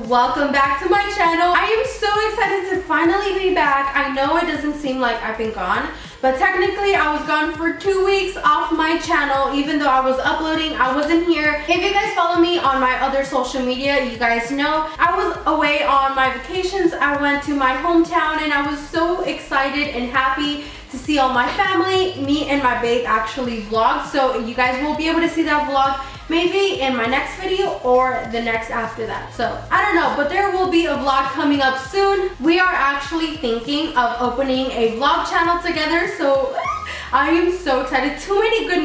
Welcome back to my channel. I am so excited to finally be back. I know it doesn't seem like I've been gone, but technically I was gone for 2 weeks off my channel. Even though I was uploading, I wasn't here. If you guys follow me on my other social media, you guys know I was away on my vacations. I went to my hometown and I was so excited and happy to see all my family. Me and my babe actually vlogged, so you guys will be able to see that vlog maybe in my next video or the next after that. So I don't know, but there will be a vlog coming up soon. We are actually thinking of opening a vlog channel together, so I am so excited. Too many good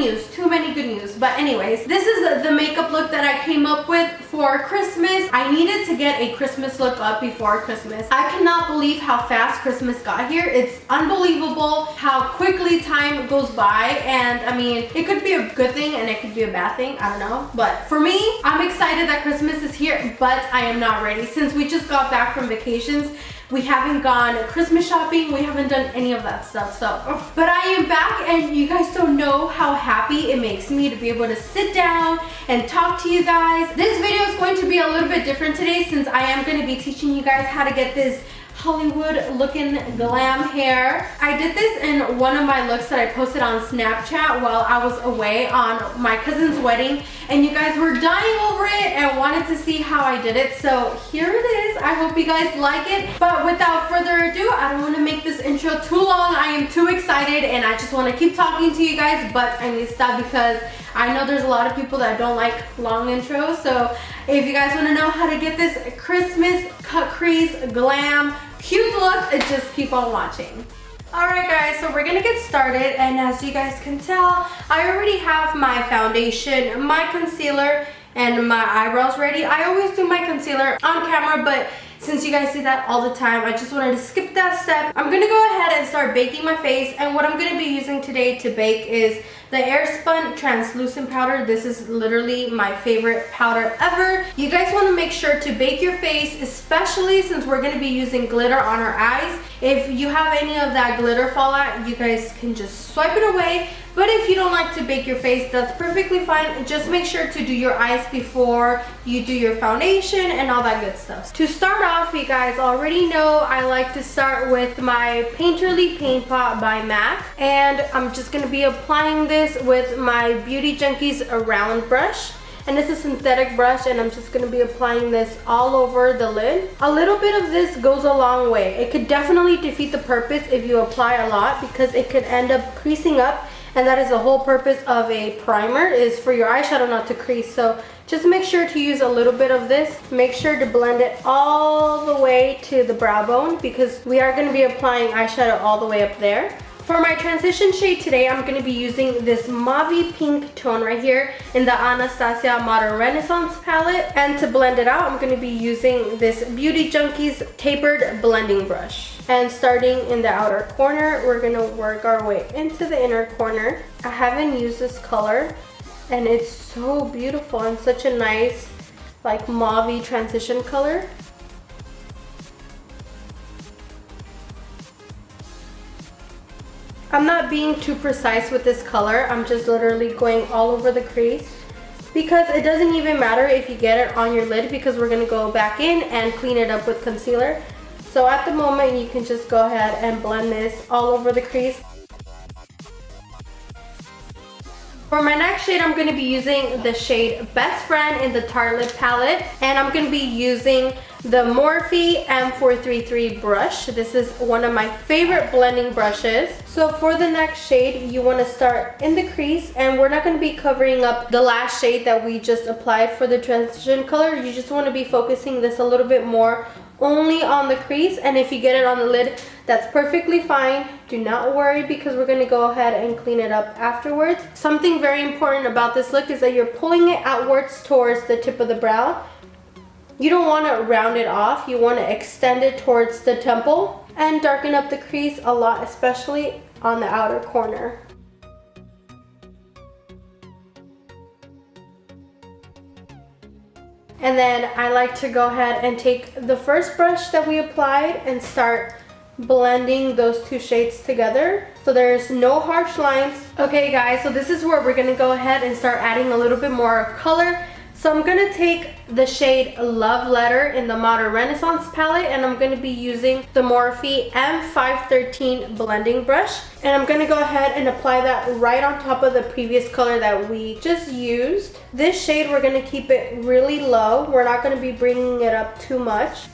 news. But anyways, this is the makeup look that I came up with for Christmas. I needed to get a Christmas look up before Christmas. I cannot believe how fast Christmas got here. It's unbelievable how quickly time goes by, and I mean, it could be a good thing and it could be a bad thing, I don't know. But for me, I'm excited that Christmas is here, but I am not ready. Since we just got back from vacations, we haven't gone Christmas shopping, we haven't done any of that stuff, so. But I am back, and you guys don't know how happy it makes me to be able to sit down and talk to you guys. This video is going to be a little bit different today, since I am going to be teaching you guys how to get this Hollywood looking glam hair. I did this in one of my looks that I posted on Snapchat while I was away on my cousin's wedding, and you guys were dying over it and wanted to see how I did it, so here it is. I hope you guys like it, but without further ado, I don't want to make this intro too long. I am too excited and I just want to keep talking to you guys, but I need to stop because I know there's a lot of people that don't like long intros. So if you guys want to know how to get this Christmas cut crease glam cute look, just keep on watching. Alright guys, so we're gonna get started, and as you guys can tell, I already have my foundation, my concealer, and my eyebrows ready. I always do my concealer on camera, but since you guys see that all the time, I just wanted to skip that step. I'm gonna go ahead and start baking my face, and what I'm gonna be using today to bake is the Airspun translucent powder. This is literally my favorite powder ever. You guys want to make sure to bake your face, especially since we're going to be using glitter on our eyes. If you have any of that glitter fall out, you guys can just swipe it away. But if you don't like to bake your face, that's perfectly fine. Just make sure to do your eyes before you do your foundation and all that good stuff. To start off, you guys already know I like to start with my Painterly Paint Pot by MAC. And I'm just going to be applying this with my Beauty Junkees round brush. And it's a synthetic brush, and I'm just going to be applying this all over the lid. A little bit of this goes a long way. It could definitely defeat the purpose if you apply a lot, because it could end up creasing up. And that is the whole purpose of a primer, is for your eyeshadow not to crease. So just make sure to use a little bit of this. Make sure to blend it all the way to the brow bone, because we are going to be applying eyeshadow all the way up there. For my transition shade today, I'm going to be using this mauve pink tone right here in the Anastasia Modern Renaissance palette. And to blend it out, I'm going to be using this Beauty Junkees tapered blending brush. And starting in the outer corner, we're going to work our way into the inner corner. I haven't used this color, and it's so beautiful and such a nice like mauve transition color. I'm not being too precise with this color. I'm just literally going all over the crease, because it doesn't even matter if you get it on your lid, because we're going to go back in and clean it up with concealer. So at the moment, you can just go ahead and blend this all over the crease. For my next shade, I'm going to be using the shade Best Friend in the Tarte Lip Palette. And I'm going to be using the Morphe M433 brush. This is one of my favorite blending brushes. So for the next shade, you want to start in the crease. And we're not going to be covering up the last shade that we just applied for the transition color. You just want to be focusing this a little bit more only on the crease, and if you get it on the lid, that's perfectly fine. Do not worry, because we're going to go ahead and clean it up afterwards. Something very important about this look is that you're pulling it outwards towards the tip of the brow. You don't want to round it off. You want to extend it towards the temple and darken up the crease a lot, especially on the outer corner. And then I like to go ahead and take the first brush that we applied and start blending those two shades together so there's no harsh lines. Okay guys, so this is where we're gonna go ahead and start adding a little bit more color. So I'm gonna take the shade Love Letter in the Modern Renaissance palette, and I'm gonna be using the Morphe M513 blending brush. And I'm gonna go ahead and apply that right on top of the previous color that we just used. This shade, we're gonna keep it really low. We're not gonna be bringing it up too much.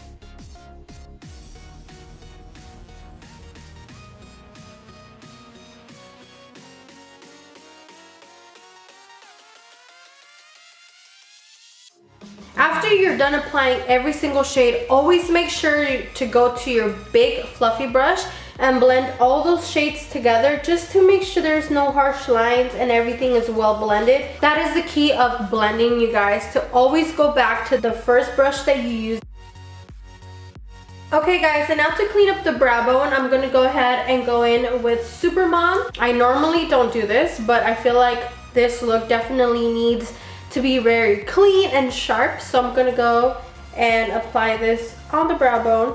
After you're done applying every single shade, always make sure to go to your big fluffy brush and blend all those shades together just to make sure there's no harsh lines and everything is well blended. That is the key of blending, you guys, to always go back to the first brush that you used. Okay guys, and now to clean up the brow bone, I'm gonna go ahead and go in with Supermom. I normally don't do this, but I feel like this look definitely needs to be very clean and sharp, so I'm gonna go and apply this on the brow bone.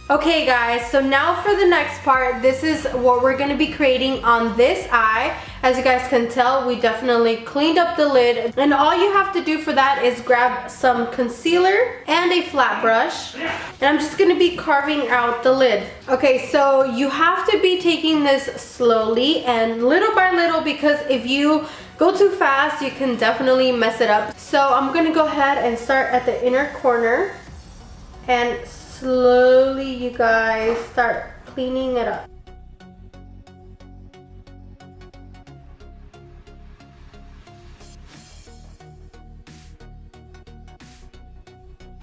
Okay guys, so now for the next part, this is what we're gonna be creating on this eye. As you guys can tell, we definitely cleaned up the lid, and all you have to do for that is grab some concealer and a flat brush, and I'm just gonna be carving out the lid. Okay, so you have to be taking this slowly and little by little, because if you go too fast, you can definitely mess it up. So I'm gonna go ahead and start at the inner corner, and slowly, you guys, start cleaning it up.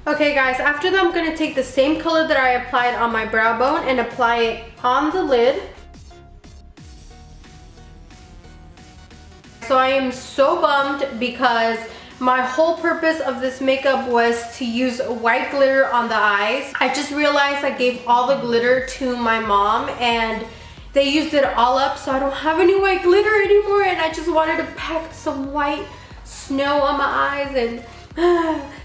Okay guys, after that I'm going to take the same color that I applied on my brow bone and apply it on the lid. So I am so bummed because my whole purpose of this makeup was to use white glitter on the eyes. I just realized I gave all the glitter to my mom and they used it all up, so I don't have any white glitter anymore, and I just wanted to pack some white snow on my eyes, and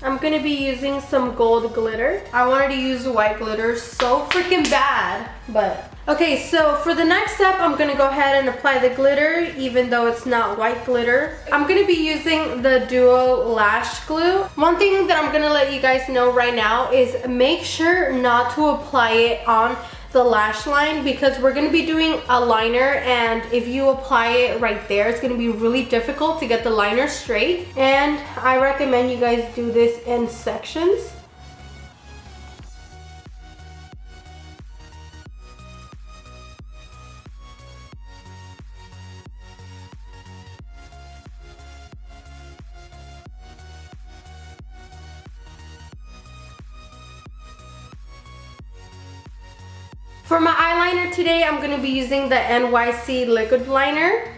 I'm gonna be using some gold glitter. I wanted to use white glitter so freaking bad, but okay, so for the next step, I'm gonna go ahead and apply the glitter, even though it's not white glitter. I'm gonna be using the Duo Lash Glue. One thing that I'm gonna let you guys know right now is make sure not to apply it on the lash line, because we're going to be doing a liner, and if you apply it right there, it's going to be really difficult to get the liner straight, and I recommend you guys do this in sections. For my eyeliner today, I'm going to be using the NYC liquid liner.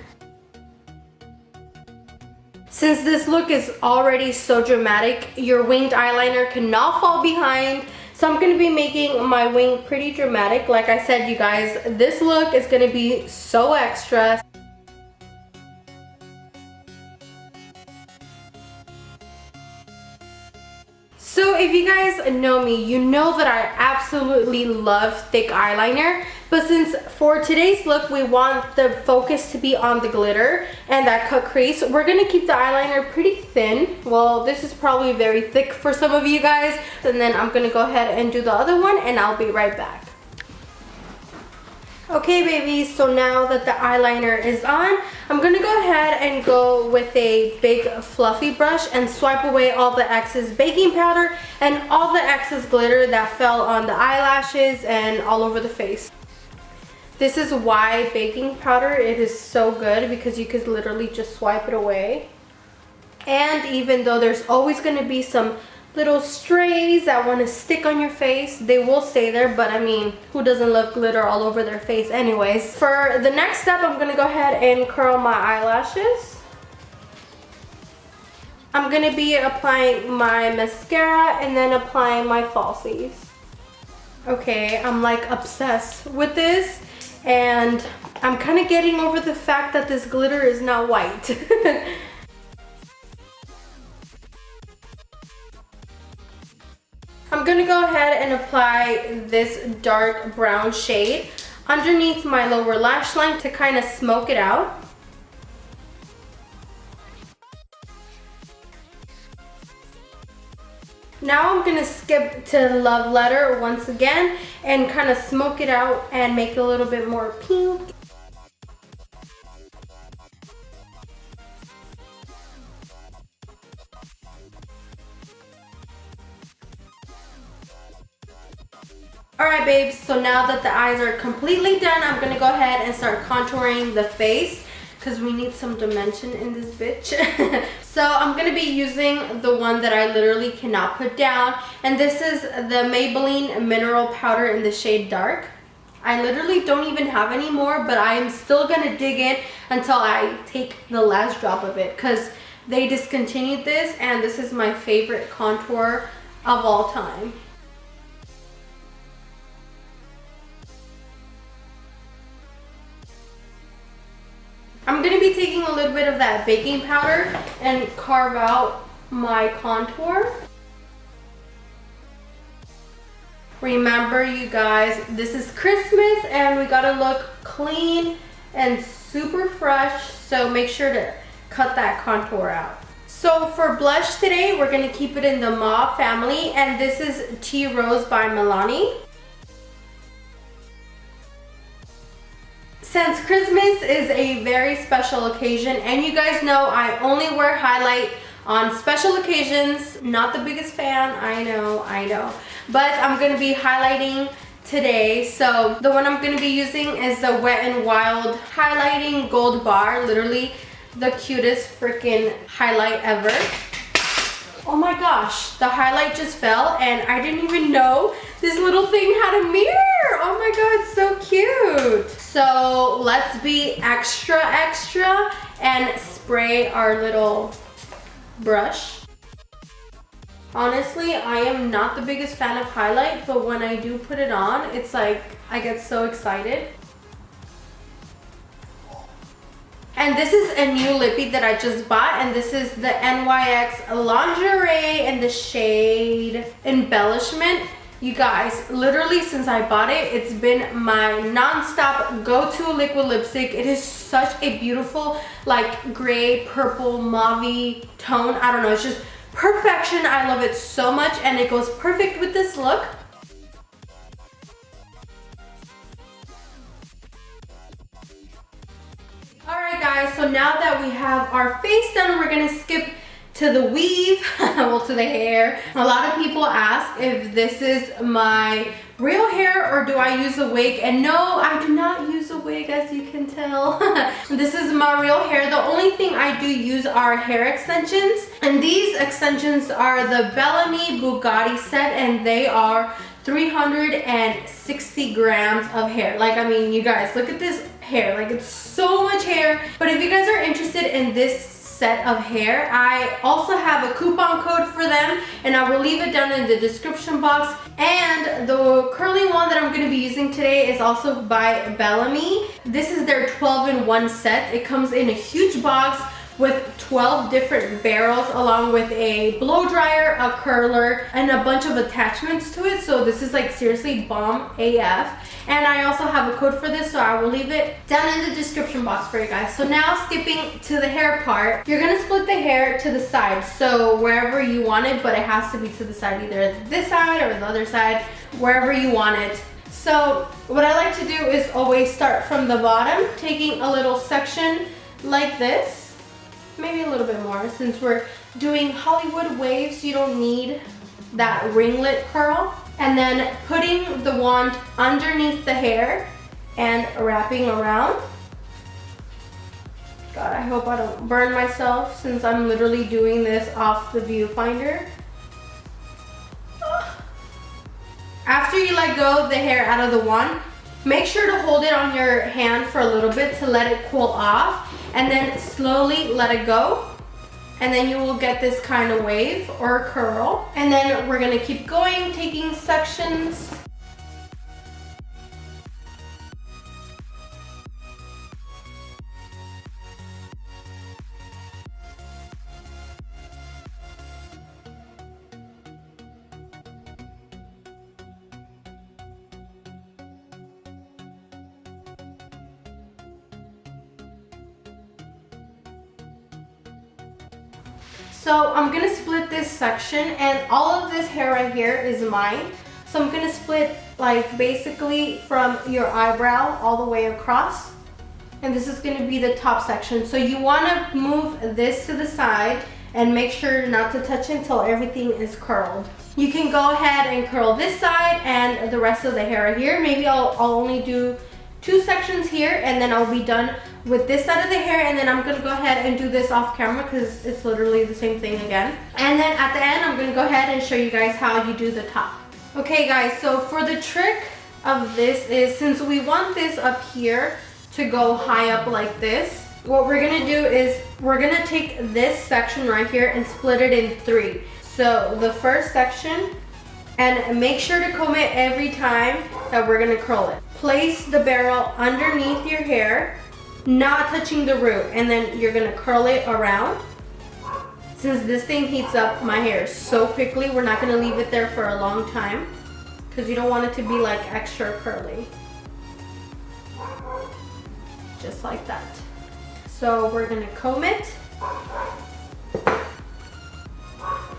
Since this look is already so dramatic, your winged eyeliner cannot fall behind. So I'm going to be making my wing pretty dramatic. Like I said, you guys, this look is going to be so extra. So if you guys know me, you know that I absolutely love thick eyeliner, but since for today's look we want the focus to be on the glitter and that cut crease, we're gonna keep the eyeliner pretty thin. Well, this is probably very thick for some of you guys, and then I'm gonna go ahead and do the other one, and I'll be right back. Okay babies, so now that the eyeliner is on, I'm gonna go ahead and go with a big fluffy brush and swipe away all the excess baking powder and all the excess glitter that fell on the eyelashes and all over the face. This is why baking powder, it is so good, because you could literally just swipe it away. And even though there's always gonna be some little strays that want to stick on your face, they will stay there, but I mean, who doesn't love glitter all over their face anyways? For the next step, I'm gonna go ahead and curl my eyelashes. I'm gonna be applying my mascara and then applying my falsies. Okay, I'm like obsessed with this, and I'm kind of getting over the fact that this glitter is not white. gonna go ahead and apply this dark brown shade underneath my lower lash line to kind of smoke it out. Now I'm gonna skip to Love Letter once again and kind of smoke it out and make it a little bit more pink. Alright babes, so now that the eyes are completely done, I'm gonna go ahead and start contouring the face because we need some dimension in this bitch. So I'm gonna be using the one that I literally cannot put down, and this is the Maybelline Mineral Powder in the shade Dark. I literally don't even have any more, but I am still gonna dig in until I take the last drop of it because they discontinued this, and this is my favorite contour of all time. I'm going to be taking a little bit of that baking powder and carve out my contour. Remember you guys, this is Christmas and we got to look clean and super fresh, so make sure to cut that contour out. So for blush today, we're going to keep it in the Mauve family, and this is Tea Rose by Milani. Since Christmas is a very special occasion, and you guys know I only wear highlight on special occasions, not the biggest fan, I know, but I'm going to be highlighting today. So the one I'm going to be using is the Wet n Wild Highlighting Gold Bar, literally the cutest freaking highlight ever. Oh my gosh, the highlight just fell and I didn't even know this little thing had a mirror. Oh my god, so cute. So let's be extra and spray our little brush. Honestly, I am not the biggest fan of highlight, but when I do put it on, it's like I get so excited. And this is a new lippy that I just bought, and this is the NYX Lingerie in the shade Embellishment. You guys, literally since I bought it, it's been my non-stop go-to liquid lipstick. It is such a beautiful, like, gray, purple, mauve tone. I don't know, it's just perfection. I love it so much, and it goes perfect with this look. Alright guys, so now that we have our face done, we're gonna skip to the weave, well, to the hair. A lot of people ask if this is my real hair or do I use a wig, and no, I do not use a wig, as you can tell. This is my real hair. The only thing I do use are hair extensions, and these extensions are the Bellami Boo-Gatt set, and they are 360 grams of hair. Like, I mean, you guys, look at this hair. Like, it's so much hair. But if you guys are interested in this set of hair, I also have a coupon code for them, and I will leave it down in the description box. And the curling one that I'm going to be using today is also by Bellami. This is their 12-in-1 set. It comes in a huge box with 12 different barrels, along with a blow dryer, a curler, and a bunch of attachments to it. So this is like seriously bomb AF. And I also have a code for this, so I will leave it down in the description box for you guys. So now skipping to the hair part, you're gonna split the hair to the side. So wherever you want it, but it has to be to the side, either this side or the other side, wherever you want it. So what I like to do is always start from the bottom, taking a little section like this. Maybe a little bit more, since we're doing Hollywood waves, you don't need that ringlet curl. And then putting the wand underneath the hair and wrapping around. God, I hope I don't burn myself since I'm literally doing this off the viewfinder. After you let go of the hair out of the wand, make sure to hold it on your hand for a little bit to let it cool off, and then slowly let it go. And then you will get this kind of wave or curl. And then we're gonna keep going, taking sections. So I'm gonna split this section, and all of this hair right here is mine. So I'm gonna split like basically from your eyebrow all the way across. And this is gonna be the top section. So you wanna move this to the side and make sure not to touch it until everything is curled. You can go ahead and curl this side and the rest of the hair right here. Maybe I'll only do 2 sections here, and then I'll be done with this side of the hair, and then I'm gonna go ahead and do this off camera because it's literally the same thing again. And then at the end, I'm gonna go ahead and show you guys how you do the top. Okay guys, so for the trick of this is, since we want this up here to go high up like this, what we're gonna do is we're gonna take this section right here and split it in 3. So the first section, and make sure to comb it every time that we're gonna curl it. Place the barrel underneath your hair, not touching the root, and then you're gonna curl it around. Since this thing heats up my hair so quickly, we're not gonna leave it there for a long time because you don't want it to be like extra curly. Just like that. So we're gonna comb it.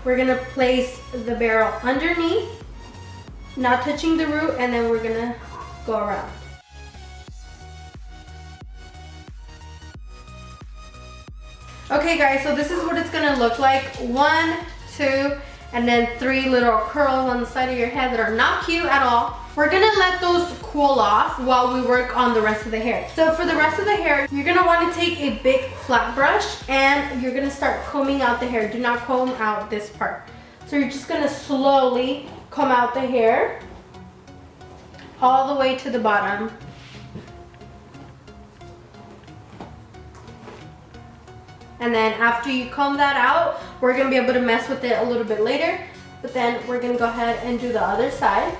We're gonna place the barrel underneath, not touching the root, and then we're gonna go around. Okay guys, so this is what it's gonna look like. 1, 2, and then 3 little curls on the side of your head that are not cute at all. We're gonna let those cool off while we work on the rest of the hair. So for the rest of the hair, you're gonna wanna take a big flat brush and you're gonna start combing out the hair. Do not comb out this part. So you're just gonna slowly comb out the hair all the way to the bottom. And then after you comb that out, we're gonna be able to mess with it a little bit later, but then we're gonna go ahead and do the other side.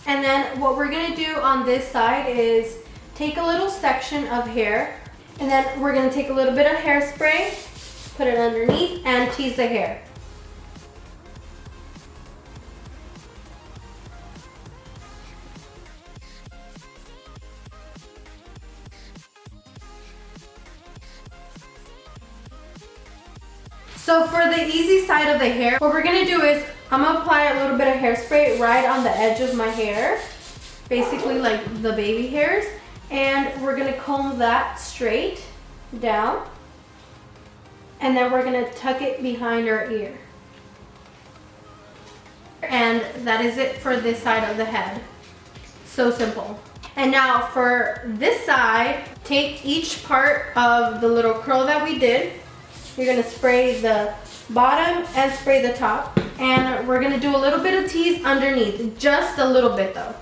And then what we're gonna do on this side is take a little section of hair, and then we're gonna take a little bit of hairspray, put it underneath, and tease the hair. So for the easy side of the hair, what we're gonna do is I'm gonna apply a little bit of hairspray right on the edge of my hair, basically like the baby hairs, and we're gonna comb that straight down, and then we're gonna tuck it behind our ear. And that is it for this side of the head. So simple. And now for this side, take each part of the little curl that we did. You're gonna spray the bottom and spray the top. And we're gonna do a little bit of tease underneath, just a little bit though.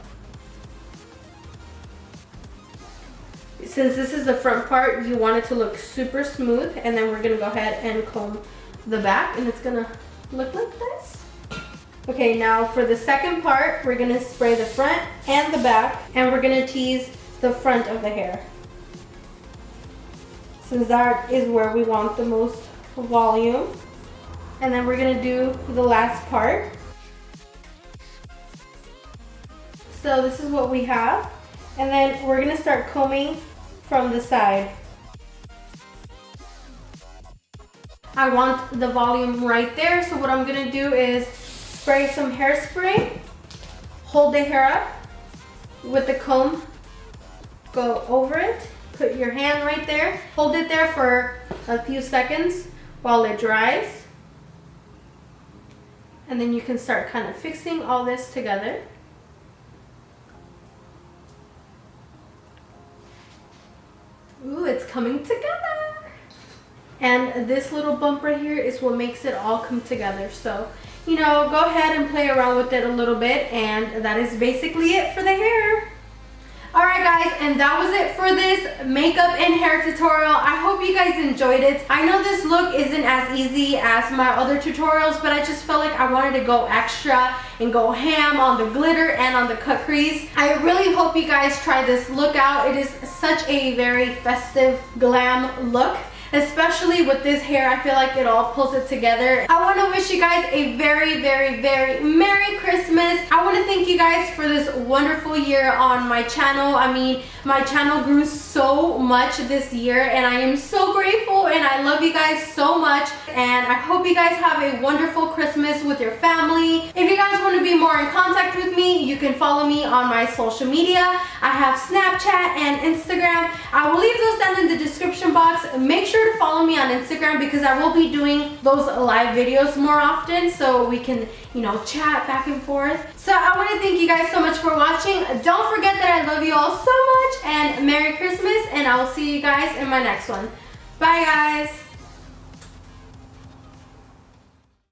Since this is the front part, you want it to look super smooth, and then we're gonna go ahead and comb the back, and it's gonna look like this. Okay, now for the second part, we're gonna spray the front and the back, and we're gonna tease the front of the hair, since that is where we want the most volume. And then we're gonna do the last part. So this is what we have. And then we're gonna start combing from the side. I want the volume right there, so what I'm gonna do is spray some hairspray, hold the hair up with the comb, go over it, put your hand right there, hold it there for a few seconds while it dries. And then you can start kind of fixing all this together. Ooh, it's coming together. And this little bump right here is what makes it all come together. So, you know, go ahead and play around with it a little bit, and that is basically it for the hair. Alright guys, and that was it for this makeup and hair tutorial. I hope you guys enjoyed it. I know this look isn't as easy as my other tutorials, but I just felt like I wanted to go extra and go ham on the glitter and on the cut crease. I really hope you guys try this look out. It is such a very festive glam look. especially with this hair. I feel like it all pulls it together. I want to wish you guys a very, very, very Merry Christmas. I want to thank you guys for this wonderful year on my channel. I mean, my channel grew so much this year, and I am so grateful, and I love you guys so much, and I hope you guys have a wonderful Christmas with your family. If you guys want to be more in contact with me, you can follow me on my social media. I have Snapchat and Instagram. I will leave those down in the description box. Make sure to follow me on Instagram because I will be doing those live videos more often, so we can, you know, chat back and forth. So I want to thank you guys so much for watching. Don't forget that I love you all so much, and Merry Christmas, and I will see you guys in my next one. Bye guys.